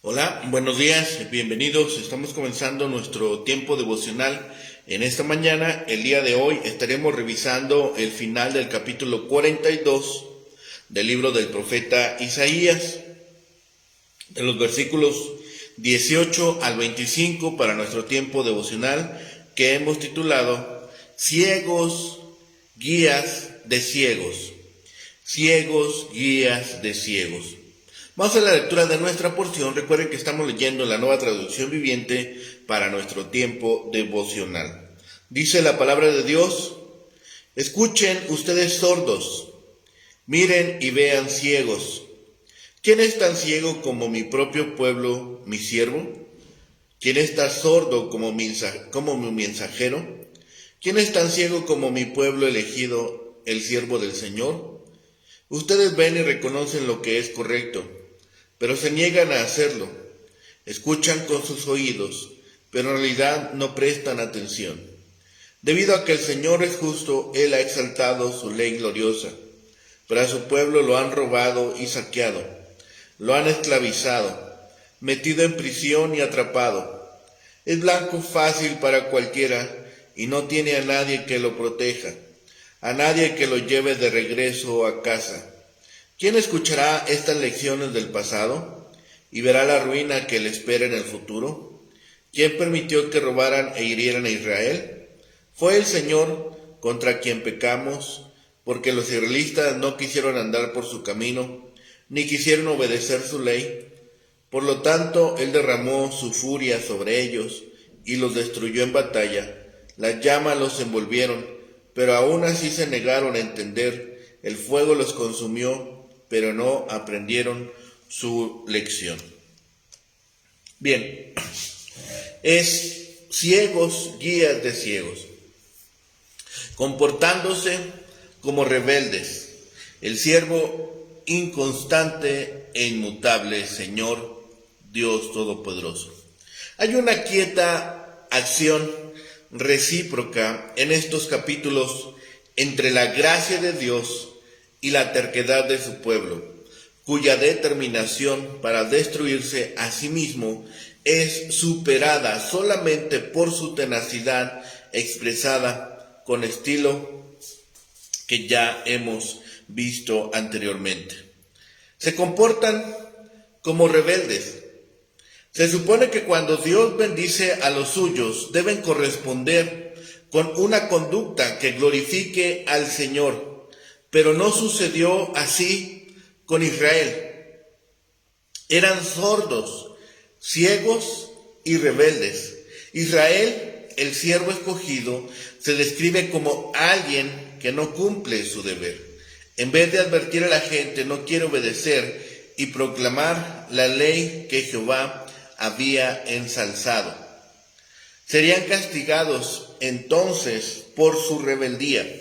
Hola, buenos días, bienvenidos. Estamos comenzando nuestro tiempo devocional. En esta mañana, el día de hoy, estaremos revisando el final del capítulo 42 del libro del profeta Isaías, de los versículos 18 al 25 para nuestro tiempo devocional, que hemos titulado Ciegos, guías de ciegos. Ciegos, guías de ciegos. Vamos a la lectura de nuestra porción. Recuerden que estamos leyendo la Nueva Traducción Viviente para nuestro tiempo devocional. Dice la palabra de Dios: escuchen ustedes sordos, miren y vean ciegos. ¿Quién es tan ciego como mi propio pueblo, mi siervo? ¿Quién es tan sordo como mi mensajero? ¿Quién es tan ciego como mi pueblo elegido, el siervo del Señor? Ustedes ven y reconocen lo que es correcto, pero se niegan a hacerlo. Escuchan con sus oídos, pero en realidad no prestan atención. Debido a que el Señor es justo, Él ha exaltado su ley gloriosa, pero a su pueblo lo han robado y saqueado, lo han esclavizado, metido en prisión y atrapado. Es blanco fácil para cualquiera y no tiene a nadie que lo proteja, a nadie que lo lleve de regreso a casa. ¿Quién escuchará estas lecciones del pasado y verá la ruina que le espera en el futuro? ¿Quién permitió que robaran e hirieran a Israel? Fue el Señor, contra quien pecamos, porque los israelitas no quisieron andar por su camino, ni quisieron obedecer su ley. Por lo tanto, Él derramó su furia sobre ellos y los destruyó en batalla. Las llamas los envolvieron, pero aún así se negaron a entender. El fuego los consumió, pero no aprendieron su lección. Bien, es ciegos, guías de ciegos, comportándose como rebeldes, el siervo inconstante e inmutable Señor Dios Todopoderoso. Hay una quieta acción recíproca en estos capítulos entre la gracia de Dios y la terquedad de su pueblo, cuya determinación para destruirse a sí mismo es superada solamente por su tenacidad expresada con estilo que ya hemos visto anteriormente. Se comportan como rebeldes. Se supone que cuando Dios bendice a los suyos deben corresponder con una conducta que glorifique al Señor. Pero no sucedió así con Israel. Eran sordos, ciegos y rebeldes. Israel, el siervo escogido, se describe como alguien que no cumple su deber. En vez de advertir a la gente, no quiere obedecer y proclamar la ley que Jehová había ensalzado. Serían castigados entonces por su rebeldía.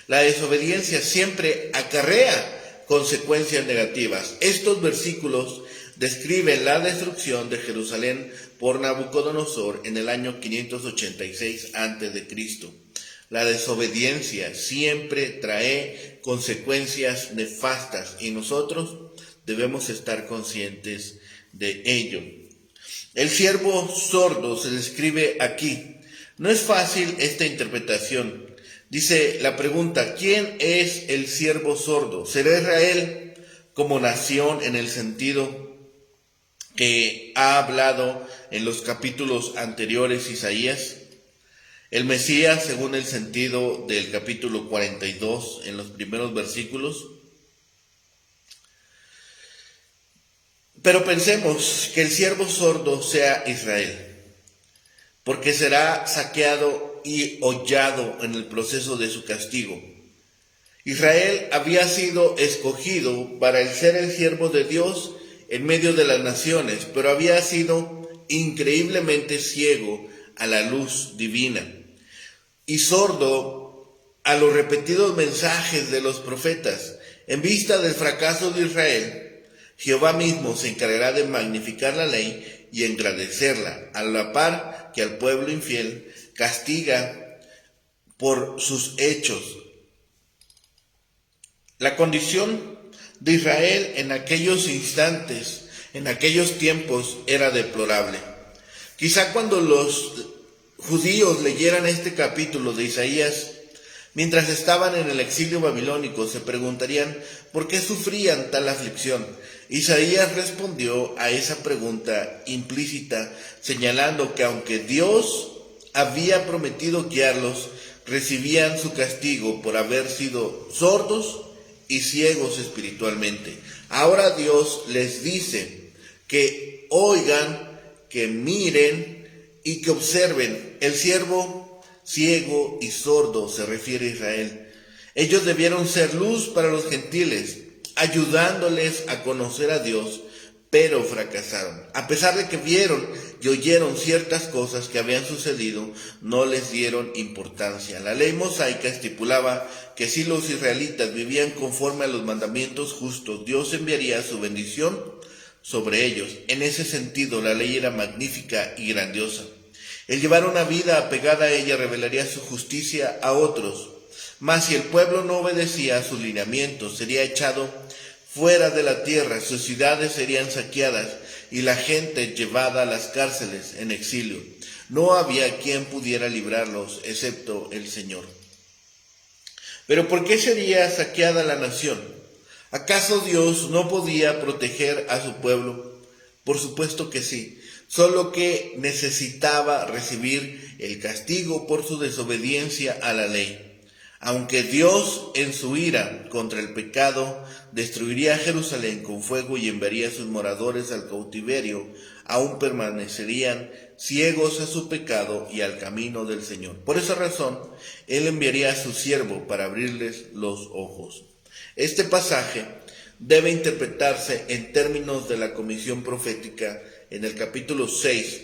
La desobediencia siempre acarrea consecuencias negativas. Estos versículos describen la destrucción de Jerusalén por Nabucodonosor en el año 586 a.C. La desobediencia siempre trae consecuencias nefastas y nosotros debemos estar conscientes de ello. El siervo sordo se describe aquí. No es fácil esta interpretación. Dice la pregunta: ¿quién es el siervo sordo? ¿Será Israel como nación en el sentido que ha hablado en los capítulos anteriores Isaías? ¿El Mesías según el sentido del capítulo 42 en los primeros versículos? Pero pensemos que el siervo sordo sea Israel, porque será saqueado y hollado en el proceso de su castigo. Israel había sido escogido para ser el siervo de Dios en medio de las naciones, pero había sido increíblemente ciego a la luz divina y sordo a los repetidos mensajes de los profetas. En vista del fracaso de Israel, Jehová mismo se encargará de magnificar la ley y engrandecerla, a la par que al pueblo infiel castiga por sus hechos. La condición de Israel en aquellos instantes en aquellos tiempos era deplorable. Quizá cuando los judíos leyeran este capítulo de Isaías, mientras estaban en el exilio babilónico, se preguntarían por qué sufrían tal aflicción. Isaías respondió a esa pregunta implícita, señalando que aunque Dios había prometido guiarlos, recibían su castigo por haber sido sordos y ciegos espiritualmente. Ahora Dios les dice que oigan, que miren y que observen. El siervo ciego y sordo se refiere a Israel. Ellos debieron ser luz para los gentiles, ayudándoles a conocer a Dios, pero fracasaron. A pesar de que vieron y oyeron ciertas cosas que habían sucedido, no les dieron importancia. La ley mosaica estipulaba que si los israelitas vivían conforme a los mandamientos justos, Dios enviaría su bendición sobre ellos. En ese sentido, la ley era magnífica y grandiosa. El llevar una vida apegada a ella revelaría su justicia a otros. Mas si el pueblo no obedecía a sus lineamientos, sería echado fuera de la tierra, sus ciudades serían saqueadas y la gente llevada a las cárceles en exilio. No había quien pudiera librarlos excepto el Señor. Pero ¿por qué sería saqueada la nación? ¿Acaso Dios no podía proteger a su pueblo? Por supuesto que sí, solo que necesitaba recibir el castigo por su desobediencia a la ley. Aunque Dios en su ira contra el pecado destruiría Jerusalén con fuego y enviaría a sus moradores al cautiverio, aún permanecerían ciegos a su pecado y al camino del Señor. Por esa razón, Él enviaría a su siervo para abrirles los ojos. Este pasaje debe interpretarse en términos de la comisión profética en el capítulo 6,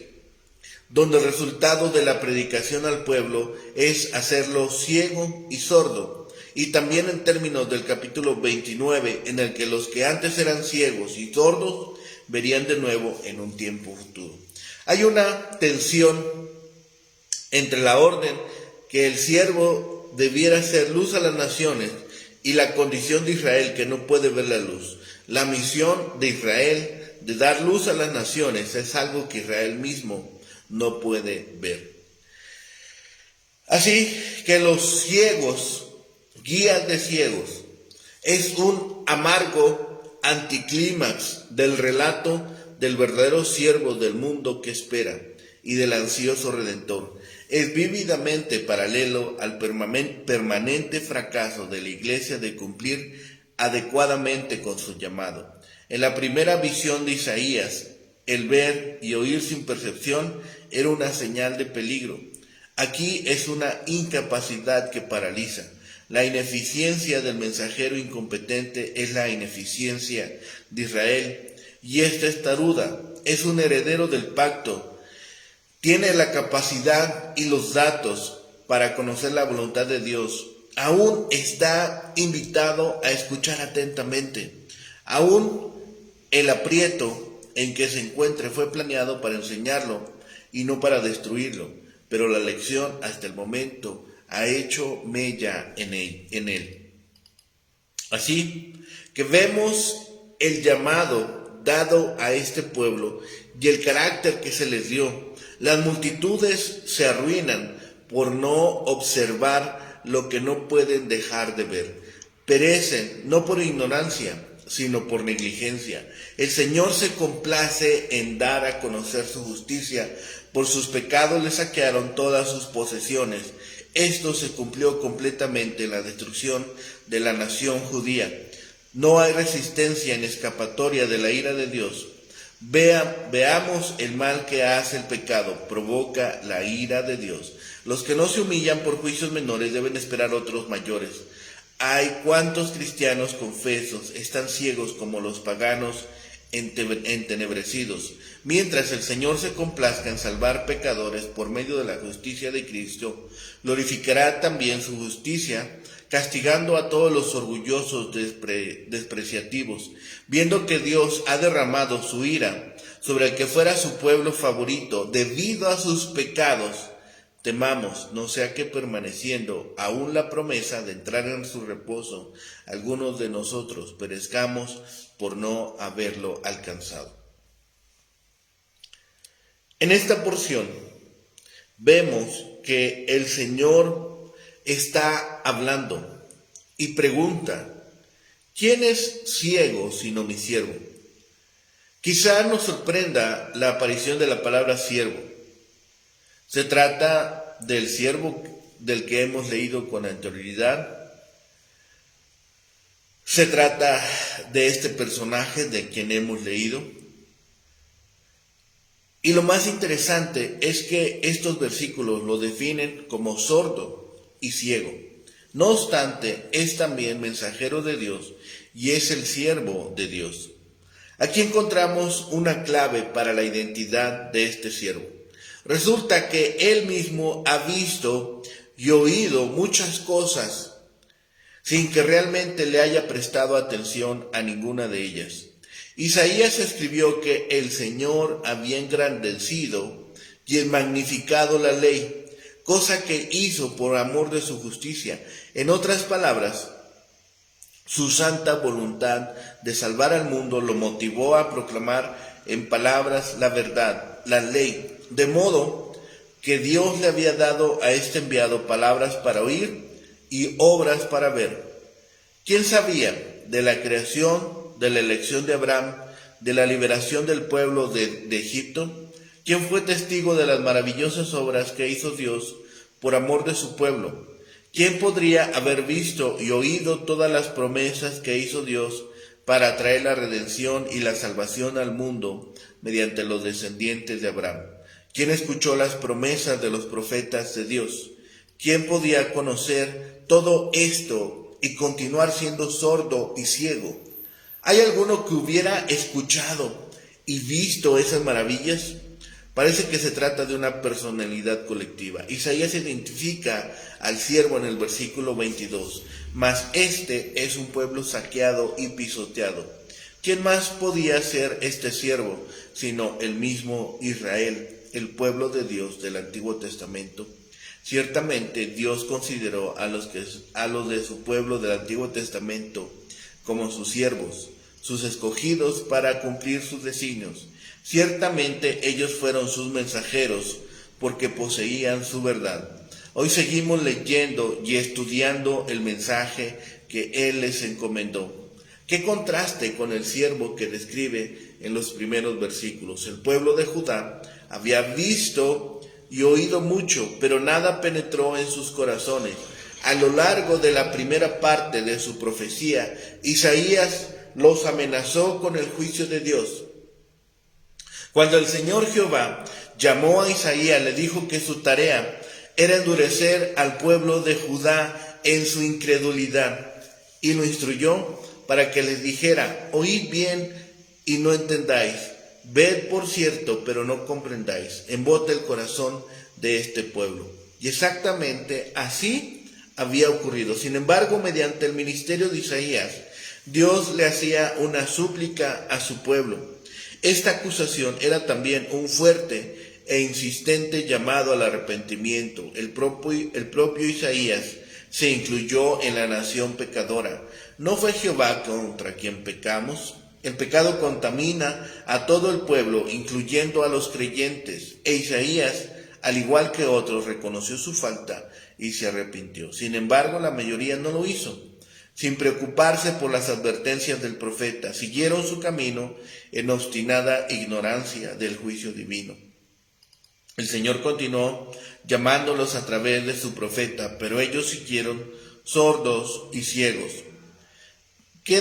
donde el resultado de la predicación al pueblo es hacerlo ciego y sordo, y también en términos del capítulo 29, en el que los que antes eran ciegos y sordos verían de nuevo en un tiempo futuro. Hay una tensión entre la orden que el siervo debiera ser luz a las naciones y la condición de Israel, que no puede ver la luz. La misión de Israel de dar luz a las naciones es algo que Israel mismo no puede ver. Así que los ciegos, guías de ciegos, es un amargo anticlímax del relato del verdadero siervo del mundo que espera y del ansioso Redentor. Es vívidamente paralelo al permanente fracaso de la Iglesia de cumplir adecuadamente con su llamado. En la primera visión de Isaías, el ver y oír sin percepción era una señal de peligro. Aquí es una incapacidad que paraliza. La ineficiencia del mensajero incompetente es la ineficiencia de Israel, y esta es taruda, es un heredero del pacto. Tiene la capacidad y los datos para conocer la voluntad de Dios. Aún está invitado a escuchar atentamente. Aún el aprieto en que se encuentre fue planeado para enseñarlo y no para destruirlo, pero la lección hasta el momento ha hecho mella en él. Así que vemos el llamado dado a este pueblo y el carácter que se les dio. Las multitudes se arruinan por no observar lo que no pueden dejar de ver. Perecen no por ignorancia, sino por negligencia. El Señor se complace en dar a conocer su justicia. Por sus pecados le saquearon todas sus posesiones. Esto se cumplió completamente en la destrucción de la nación judía. No hay resistencia ni escapatoria de la ira de Dios. Veamos el mal que hace el pecado, provoca la ira de Dios. Los que no se humillan por juicios menores deben esperar otros mayores. Hay cuantos cristianos confesos están ciegos como los paganos entenebrecidos. Mientras el Señor se complazca en salvar pecadores por medio de la justicia de Cristo, glorificará también su justicia, castigando a todos los orgullosos despreciativos, viendo que Dios ha derramado su ira sobre el que fuera su pueblo favorito debido a sus pecados. Temamos, no sea que permaneciendo aún la promesa de entrar en su reposo, algunos de nosotros perezcamos por no haberlo alcanzado. En esta porción vemos que el Señor está hablando y pregunta: ¿quién es ciego sino mi siervo? Quizá nos sorprenda la aparición de la palabra siervo. Se trata del siervo del que hemos leído con anterioridad. Se trata de este personaje de quien hemos leído. Y lo más interesante es que estos versículos lo definen como sordo y ciego. No obstante, es también mensajero de Dios y es el siervo de Dios. Aquí encontramos una clave para la identidad de este siervo. Resulta que él mismo ha visto y oído muchas cosas sin que realmente le haya prestado atención a ninguna de ellas. Isaías escribió que el Señor había engrandecido y magnificado la ley, cosa que hizo por amor de su justicia. En otras palabras, su santa voluntad de salvar al mundo lo motivó a proclamar en palabras la verdad, la ley, de modo que Dios le había dado a este enviado palabras para oír y obras para ver. ¿Quién sabía de la creación, de la elección de Abraham, de la liberación del pueblo de Egipto? ¿Quién fue testigo de las maravillosas obras que hizo Dios por amor de su pueblo? ¿Quién podría haber visto y oído todas las promesas que hizo Dios para traer la redención y la salvación al mundo mediante los descendientes de Abraham? ¿Quién escuchó las promesas de los profetas de Dios? ¿Quién podía conocer todo esto y continuar siendo sordo y ciego? ¿Hay alguno que hubiera escuchado y visto esas maravillas? Parece que se trata de una personalidad colectiva. Isaías identifica al siervo en el versículo 22, mas este es un pueblo saqueado y pisoteado. ¿Quién más podía ser este siervo sino el mismo Israel, el pueblo de Dios del Antiguo Testamento? Ciertamente Dios consideró a los de su pueblo del Antiguo Testamento como sus siervos, sus escogidos para cumplir sus designios. Ciertamente ellos fueron sus mensajeros porque poseían su verdad. Hoy seguimos leyendo y estudiando el mensaje que Él les encomendó. Qué contraste con el siervo que describe en los primeros versículos. El pueblo de Judá había visto y oído mucho, pero nada penetró en sus corazones. A lo largo de la primera parte de su profecía, Isaías los amenazó con el juicio de Dios. Cuando el Señor Jehová llamó a Isaías, le dijo que su tarea era endurecer al pueblo de Judá en su incredulidad, y lo instruyó para que les dijera: oíd bien y no entendáis, ved por cierto, pero no comprendáis, embota el corazón de este pueblo. Y exactamente así había ocurrido. Sin embargo, mediante el ministerio de Isaías, Dios le hacía una súplica a su pueblo. Esta acusación era también un fuerte e insistente llamado al arrepentimiento. El propio Isaías se incluyó en la nación pecadora. ¿No fue Jehová contra quien pecamos? El pecado contamina a todo el pueblo, incluyendo a los creyentes. E Isaías, al igual que otros, reconoció su falta y se arrepintió. Sin embargo, la mayoría no lo hizo. Sin preocuparse por las advertencias del profeta, siguieron su camino en obstinada ignorancia del juicio divino. El Señor continuó llamándolos a través de su profeta, pero ellos siguieron sordos y ciegos. ¿Qué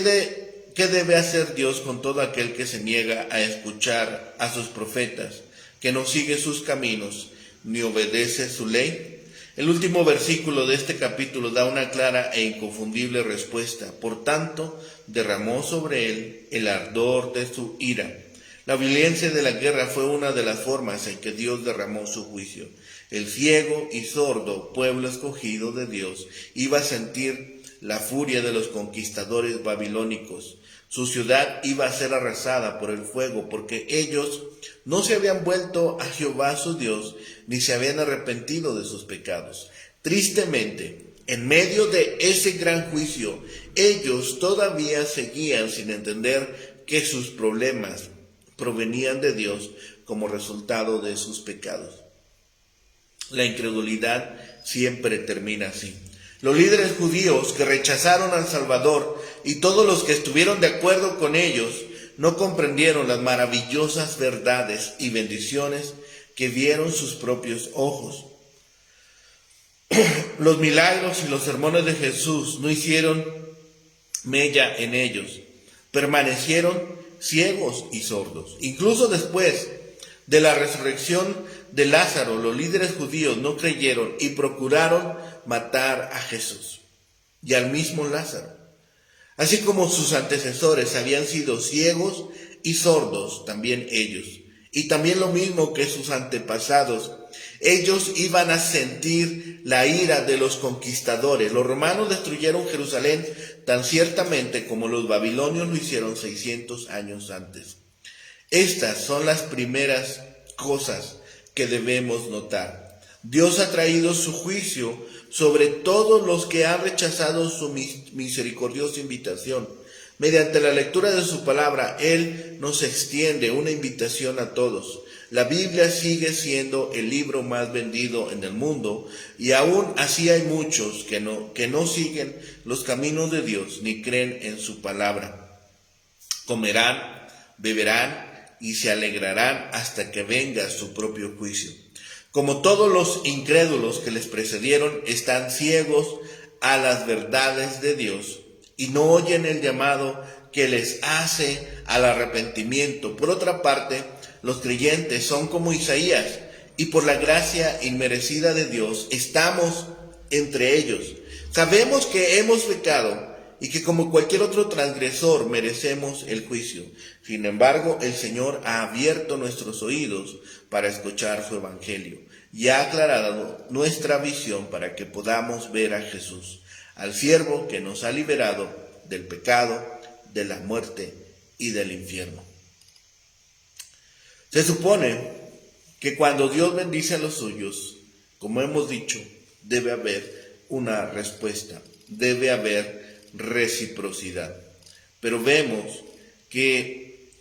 debe hacer Dios con todo aquel que se niega a escuchar a sus profetas, que no sigue sus caminos ni obedece su ley? El último versículo de este capítulo da una clara e inconfundible respuesta. Por tanto, derramó sobre él el ardor de su ira. La violencia de la guerra fue una de las formas en que Dios derramó su juicio. El ciego y sordo pueblo escogido de Dios iba a sentir la furia de los conquistadores babilónicos. Su ciudad iba a ser arrasada por el fuego, porque ellos no se habían vuelto a Jehová su Dios, ni se habían arrepentido de sus pecados. Tristemente, en medio de ese gran juicio, ellos todavía seguían sin entender que sus problemas provenían de Dios como resultado de sus pecados. La incredulidad siempre termina así. Los líderes judíos que rechazaron al Salvador y todos los que estuvieron de acuerdo con ellos no comprendieron las maravillosas verdades y bendiciones que vieron sus propios ojos. Los milagros y los sermones de Jesús no hicieron mella en ellos. Permanecieron ciegos y sordos. Incluso después de la resurrección de Lázaro, los líderes judíos no creyeron y procuraron matar a Jesús y al mismo Lázaro. Así como sus antecesores habían sido ciegos y sordos, también ellos. Y también lo mismo que sus antepasados. Ellos iban a sentir la ira de los conquistadores. Los romanos destruyeron Jerusalén tan ciertamente como los babilonios lo hicieron 600 años antes. Estas son las primeras cosas que debemos notar. Dios ha traído su juicio sobre todos los que han rechazado su misericordiosa invitación. Mediante la lectura de su palabra, Él nos extiende una invitación a todos. La Biblia sigue siendo el libro más vendido en el mundo y aún así hay muchos que no siguen los caminos de Dios ni creen en su palabra. Comerán, beberán y se alegrarán hasta que venga su propio juicio. Como todos los incrédulos que les precedieron, están ciegos a las verdades de Dios y no oyen el llamado que les hace al arrepentimiento. Por otra parte, los creyentes son como Isaías y por la gracia inmerecida de Dios estamos entre ellos. Sabemos que hemos pecado y que como cualquier otro transgresor merecemos el juicio. Sin embargo, el Señor ha abierto nuestros oídos para escuchar su evangelio y ha aclarado nuestra visión para que podamos ver a Jesús, al siervo que nos ha liberado del pecado, de la muerte y del infierno. Se supone que cuando Dios bendice a los suyos, como hemos dicho, debe haber una respuesta, debe haber reciprocidad. Pero vemos que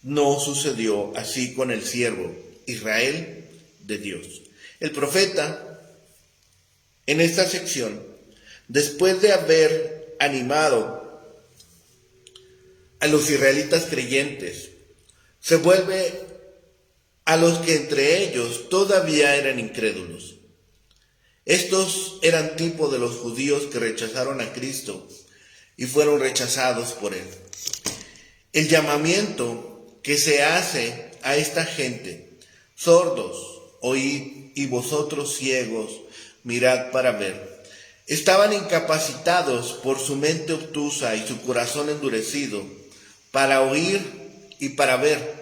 no sucedió así con el siervo Israel de Dios. El profeta, en esta sección, después de haber animado a los israelitas creyentes, se vuelve a los que entre ellos todavía eran incrédulos. Estos eran tipo de los judíos que rechazaron a Cristo y fueron rechazados por Él. El llamamiento que se hace a esta gente: sordos, oíd, y vosotros ciegos, mirad para ver. Estaban incapacitados por su mente obtusa y su corazón endurecido para oír y para ver.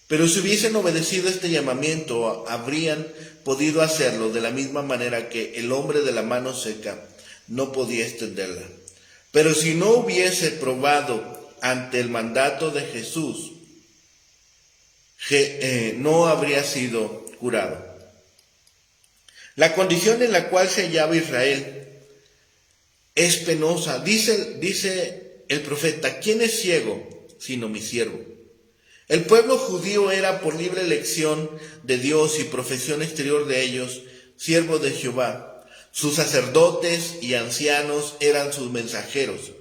Pero si hubiesen obedecido este llamamiento, habrían podido hacerlo de la misma manera que el hombre de la mano seca no podía extenderla. Pero si no hubiese probado ante el mandato de Jesús, no habría sido curado. La condición en la cual se hallaba Israel es penosa. Dice el profeta: ¿quién es ciego sino mi siervo? El pueblo judío era por libre elección de Dios y profesión exterior de ellos, siervos de Jehová. Sus sacerdotes y ancianos eran sus mensajeros,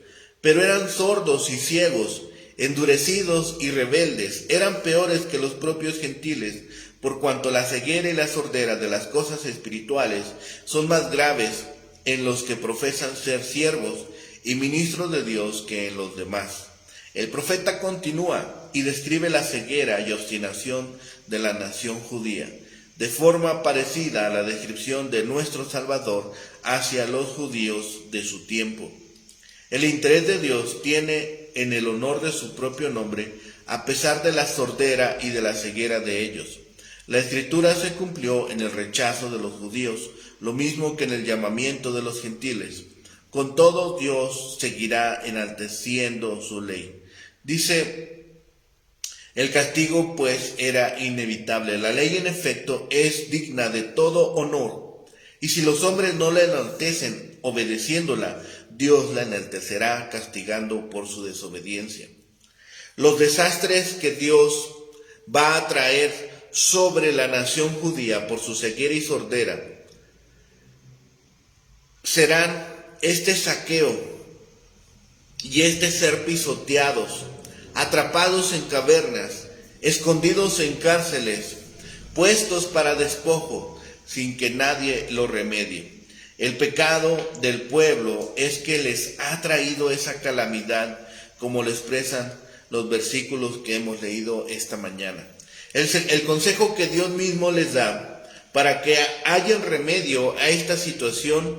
pero eran sordos y ciegos, endurecidos y rebeldes. Eran peores que los propios gentiles, por cuanto la ceguera y la sordera de las cosas espirituales son más graves en los que profesan ser siervos y ministros de Dios que en los demás. El profeta continúa y describe la ceguera y obstinación de la nación judía, de forma parecida a la descripción de nuestro Salvador hacia los judíos de su tiempo. El interés de Dios tiene en el honor de su propio nombre, a pesar de la sordera y de la ceguera de ellos. La Escritura se cumplió en el rechazo de los judíos, lo mismo que en el llamamiento de los gentiles. Con todo, Dios seguirá enalteciendo su ley. Dice: el castigo pues era inevitable. La ley en efecto es digna de todo honor, y si los hombres no la enaltecen obedeciéndola, Dios la enaltecerá castigando por su desobediencia. Los desastres que Dios va a traer sobre la nación judía por su ceguera y sordera serán este saqueo y este ser pisoteados, atrapados en cavernas, escondidos en cárceles, puestos para despojo, sin que nadie lo remedie. El pecado del pueblo es que les ha traído esa calamidad, como lo expresan los versículos que hemos leído esta mañana. El consejo que Dios mismo les da para que haya remedio a esta situación,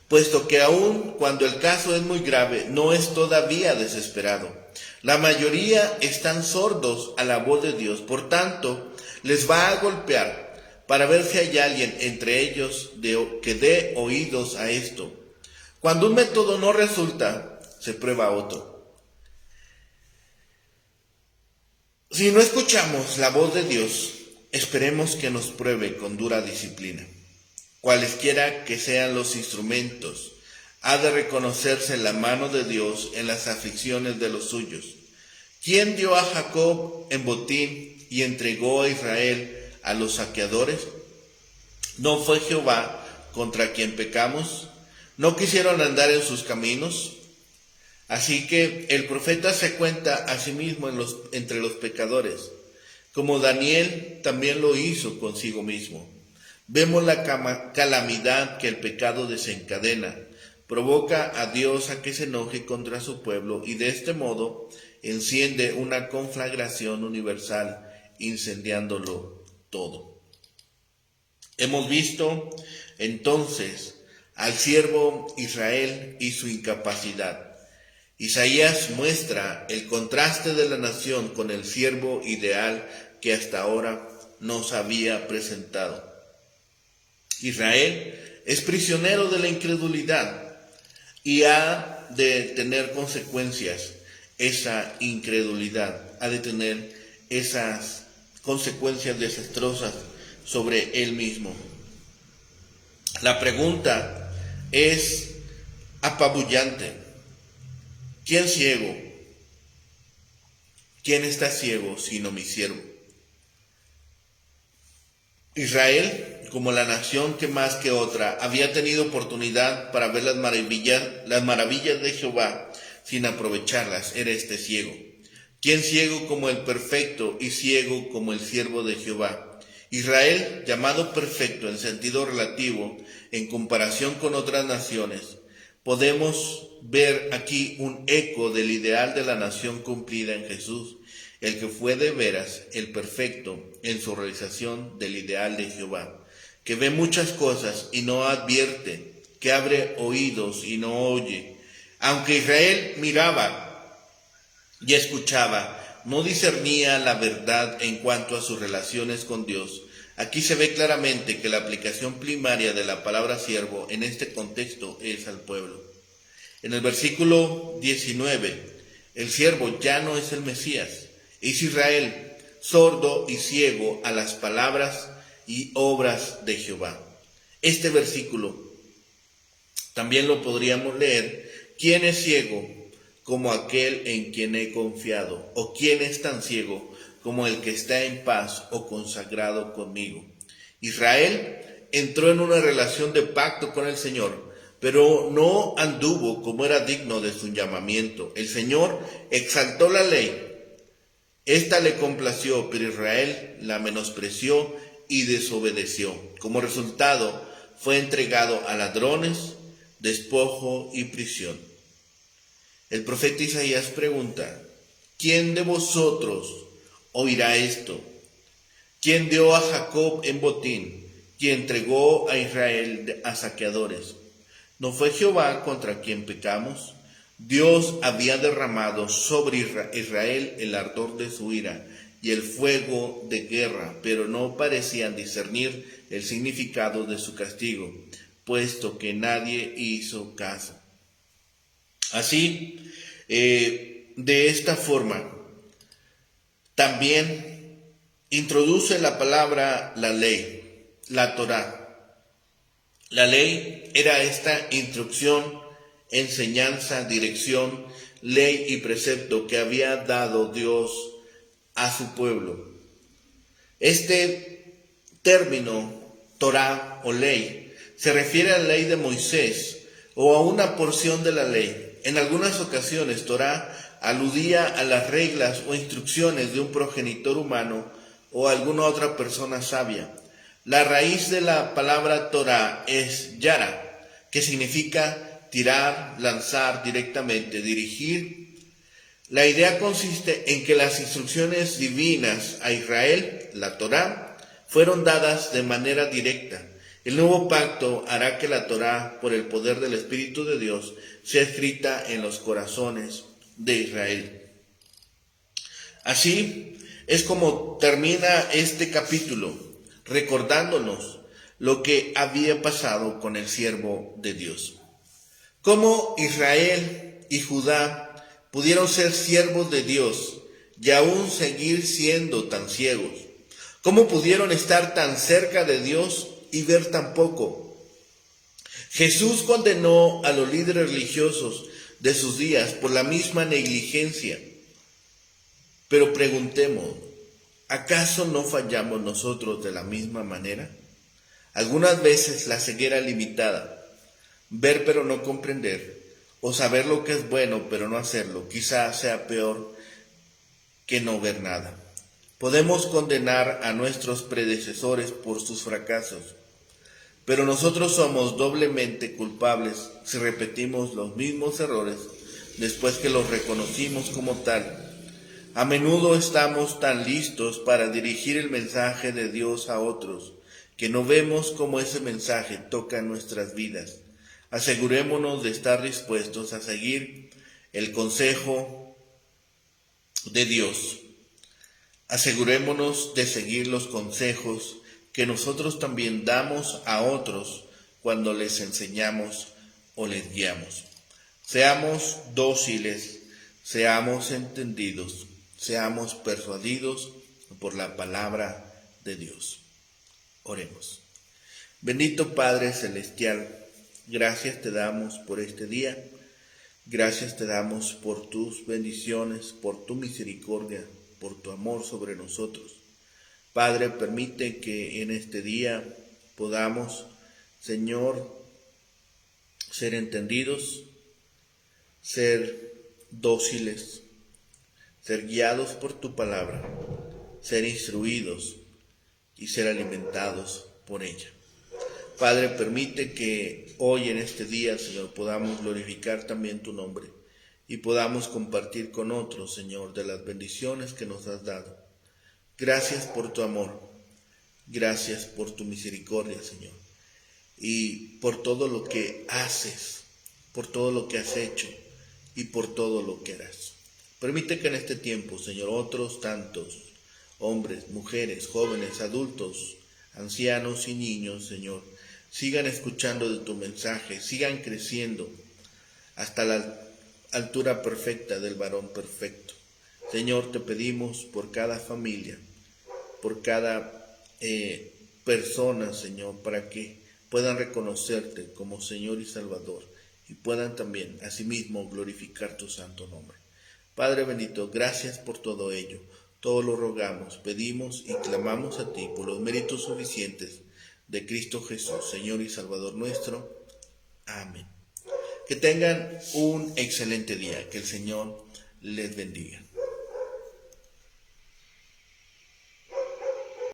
puesto que aun cuando el caso es muy grave, no es todavía desesperado. La mayoría están sordos a la voz de Dios, por tanto, les va a golpear para ver si hay alguien entre ellos que dé oídos a esto. Cuando un método no resulta, se prueba otro. Si no escuchamos la voz de Dios, esperemos que nos pruebe con dura disciplina. Cualesquiera que sean los instrumentos, ha de reconocerse la mano de Dios en las aflicciones de los suyos. ¿Quién dio a Jacob en botín y entregó a Israel a los saqueadores? ¿No fue Jehová contra quien pecamos? ¿No quisieron andar en sus caminos? Así que el profeta se cuenta a sí mismo entre los pecadores, como Daniel también lo hizo consigo mismo. Vemos la calamidad que el pecado desencadena, provoca a Dios a que se enoje contra su pueblo y de este modo enciende una conflagración universal, incendiándolo todo. Hemos visto entonces al siervo Israel y su incapacidad. Isaías muestra el contraste de la nación con el siervo ideal que hasta ahora nos había presentado. Israel es prisionero de la incredulidad y ha de tener consecuencias esa incredulidad, ha de tener esas consecuencias desastrosas sobre él mismo. La pregunta es apabullante. ¿Quién ciego? ¿Quién está ciego sino mi siervo? Israel, como la nación que más que otra había tenido oportunidad para ver las maravillas de Jehová sin aprovecharlas, era este ciego. ¿Quién ciego como el perfecto y ciego como el siervo de Jehová? Israel, llamado perfecto en sentido relativo en comparación con otras naciones, podemos ver aquí un eco del ideal de la nación cumplida en Jesús, el que fue de veras el perfecto en su realización del ideal de Jehová, que ve muchas cosas y no advierte, que abre oídos y no oye. Aunque Israel miraba y escuchaba, no discernía la verdad en cuanto a sus relaciones con Dios. Aquí se ve claramente que la aplicación primaria de la palabra siervo en este contexto es al pueblo. En el versículo 19, el siervo ya no es el Mesías, es Israel, sordo y ciego a las palabras y obras de Jehová. Este versículo también lo podríamos leer: ¿quién es ciego como aquel en quien he confiado? ¿O quién es tan ciego como el que está en paz o consagrado conmigo? Israel entró en una relación de pacto con el Señor, pero no anduvo como era digno de su llamamiento. El Señor exaltó la ley, esta le complació, pero Israel la menospreció y desobedeció. Como resultado, fue entregado a ladrones, despojo y prisión. El profeta Isaías pregunta: ¿quién de vosotros oirá esto? ¿Quién dio a Jacob en botín? ¿Quién entregó a Israel a saqueadores? ¿No fue Jehová contra quien pecamos? Dios había derramado sobre Israel el ardor de su ira y el fuego de guerra, pero no parecían discernir el significado de su castigo, puesto que nadie hizo caso. Así, de esta forma, también introduce la palabra la ley, la Torá. La ley era esta instrucción, enseñanza, dirección ley y precepto que había dado Dios a su pueblo. Este término, Torá o ley, se refiere a la ley de Moisés o a una porción de la ley. En algunas ocasiones, Torá aludía a las reglas o instrucciones de un progenitor humano o alguna otra persona sabia. La raíz de la palabra Torá es yara, que significa tirar, lanzar directamente, dirigir. La idea consiste en que las instrucciones divinas a Israel, la Torá, fueron dadas de manera directa. El nuevo pacto hará que la Torá, por el poder del Espíritu de Dios, sea escrita en los corazones de Israel. Así es como termina este capítulo, recordándonos lo que había pasado con el siervo de Dios. Cómo Israel y Judá pudieron ser siervos de Dios y aún seguir siendo tan ciegos. Cómo pudieron estar tan cerca de Dios y ver tan poco. Jesús condenó a los líderes religiosos de sus días por la misma negligencia. Pero preguntemos, ¿acaso no fallamos nosotros de la misma manera? Algunas veces la ceguera limitada, ver pero no comprender, o saber lo que es bueno pero no hacerlo, quizás sea peor que no ver nada. Podemos condenar a nuestros predecesores por sus fracasos, pero nosotros somos doblemente culpables si repetimos los mismos errores después que los reconocimos como tal. A menudo estamos tan listos para dirigir el mensaje de Dios a otros que no vemos cómo ese mensaje toca nuestras vidas. Asegurémonos de estar dispuestos a seguir el consejo de Dios. Asegurémonos de seguir los consejos que nosotros también damos a otros cuando les enseñamos o les guiamos. Seamos dóciles, seamos entendidos, seamos persuadidos por la palabra de Dios. Oremos. Bendito Padre Celestial, gracias te damos por este día, gracias te damos por tus bendiciones, por tu misericordia, por tu amor sobre nosotros. Padre, permite que en este día podamos, Señor, ser entendidos, ser dóciles, ser guiados por tu palabra, ser instruidos y ser alimentados por ella. Padre, permite que hoy en este día, Señor, podamos glorificar también tu nombre y podamos compartir con otros, Señor, de las bendiciones que nos has dado. Gracias por tu amor, gracias por tu misericordia, Señor, y por todo lo que haces, por todo lo que has hecho y por todo lo que harás. Permite que en este tiempo, Señor, otros tantos hombres, mujeres, jóvenes, adultos, ancianos y niños, Señor, sigan escuchando de tu mensaje, sigan creciendo hasta la altura perfecta del varón perfecto. Señor, te pedimos por cada familia, por cada persona, Señor, para que puedan reconocerte como Señor y Salvador y puedan también, asimismo, glorificar tu santo nombre. Padre bendito, gracias por todo ello. Todo lo rogamos, pedimos y clamamos a ti por los méritos suficientes de Cristo Jesús, Señor y Salvador nuestro. Amén. Que tengan un excelente día. Que el Señor les bendiga.